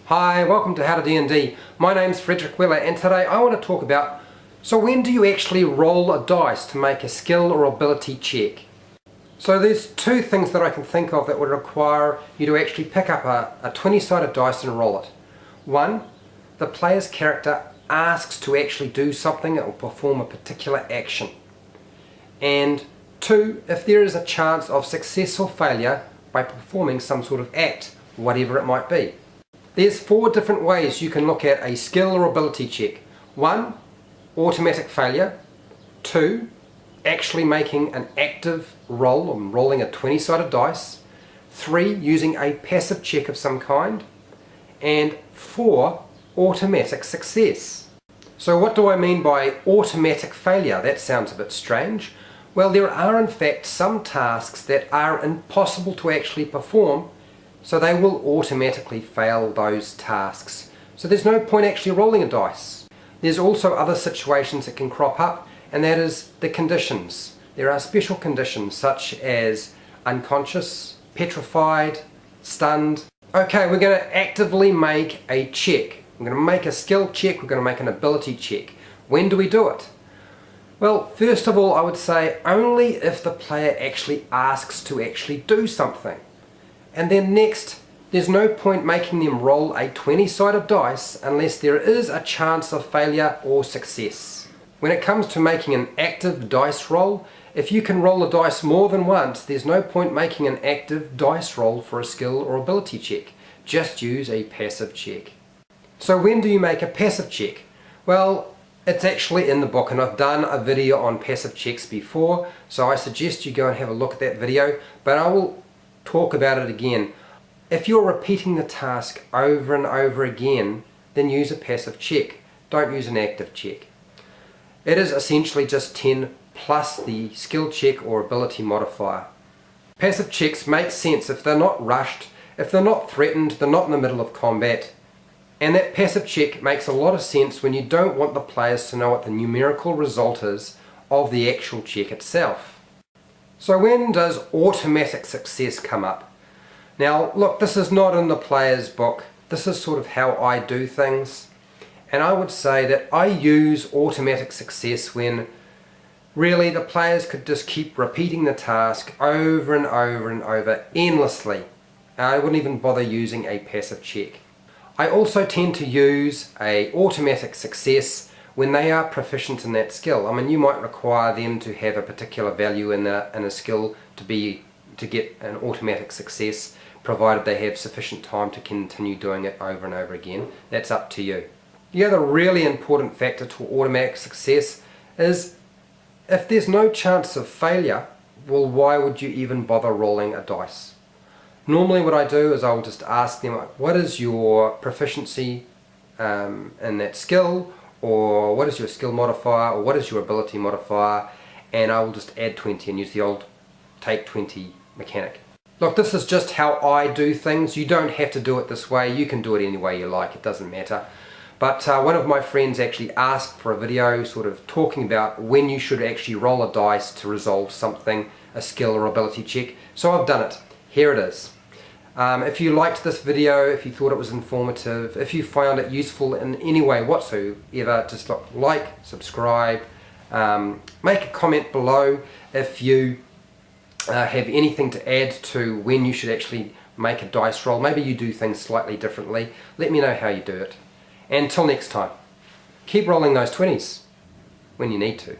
Hi, welcome to HowtoDandD. My name's Frederick Weller and today I want to talk about, so when do you actually roll a dice to make a skill or ability check? So there's two things that I can think of that would require you to actually pick up a 20-sided dice and roll it. One, the player's character asks to actually do something or perform a particular action. And two, if there is a chance of success or failure by performing some sort of act, whatever it might be. There's four different ways you can look at a skill or ability check. One, automatic failure. Two, actually making an active roll or rolling a 20-sided dice. Three, using a passive check of some kind. And four, automatic success. So what do I mean by automatic failure? That sounds a bit strange. Well, there are in fact some tasks that are impossible to actually perform, so they will automatically fail those tasks. So there's no point actually rolling a dice. There's also other situations that can crop up, and that is the conditions. There are special conditions such as unconscious, petrified, stunned. Okay, we're going to actively make a check. We're going to make a skill check, we're going to make an ability check. When do we do it? Well, first of all, I would say only if the player actually asks to actually do something. And then next, there's no point making them roll a 20-sided dice unless there is a chance of failure or success. When it comes to making an active dice roll, if you can roll a dice more than once, there's no point making an active dice roll for a skill or ability check. Just use a passive check. So when do you make a passive check? Well, it's actually in the book, and I've done a video on passive checks before, so I suggest you go and have a look at that video, but I will talk about it again. If you're repeating the task over and over again, then use a passive check. Don't use an active check. It is essentially just 10 plus the skill check or ability modifier. Passive checks make sense if they're not rushed, if they're not threatened, they're not in the middle of combat. And that passive check makes a lot of sense when you don't want the players to know what the numerical result is of the actual check itself. So when does automatic success come up? Now look, this is not in the player's book. This is sort of how I do things. And I would say that I use automatic success when really the players could just keep repeating the task over and over and over endlessly. I wouldn't even bother using a passive check. I also tend to use a automatic success when they are proficient in that skill. I mean, you might require them to have a particular value in a skill to get an automatic success, provided they have sufficient time to continue doing it over and over again. That's up to you. The other really important factor to automatic success is if there's no chance of failure, well, why would you even bother rolling a dice? Normally what I do is I will just ask them, what is your proficiency in that skill, or what is your skill modifier, or what is your ability modifier, and I will just add 20 and use the old take 20 mechanic. Look, this is just how I do things. You don't have to do it this way. You can do it any way you like. It doesn't matter. But one of my friends actually asked for a video sort of talking about when you should actually roll a dice to resolve something, a skill or ability check. So I've done it. Here it is. If you liked this video, if you thought it was informative, if you found it useful in any way whatsoever, just like, subscribe, make a comment below if you have anything to add to when you should actually make a dice roll. Maybe you do things slightly differently. Let me know how you do it. And until next time, keep rolling those 20s when you need to.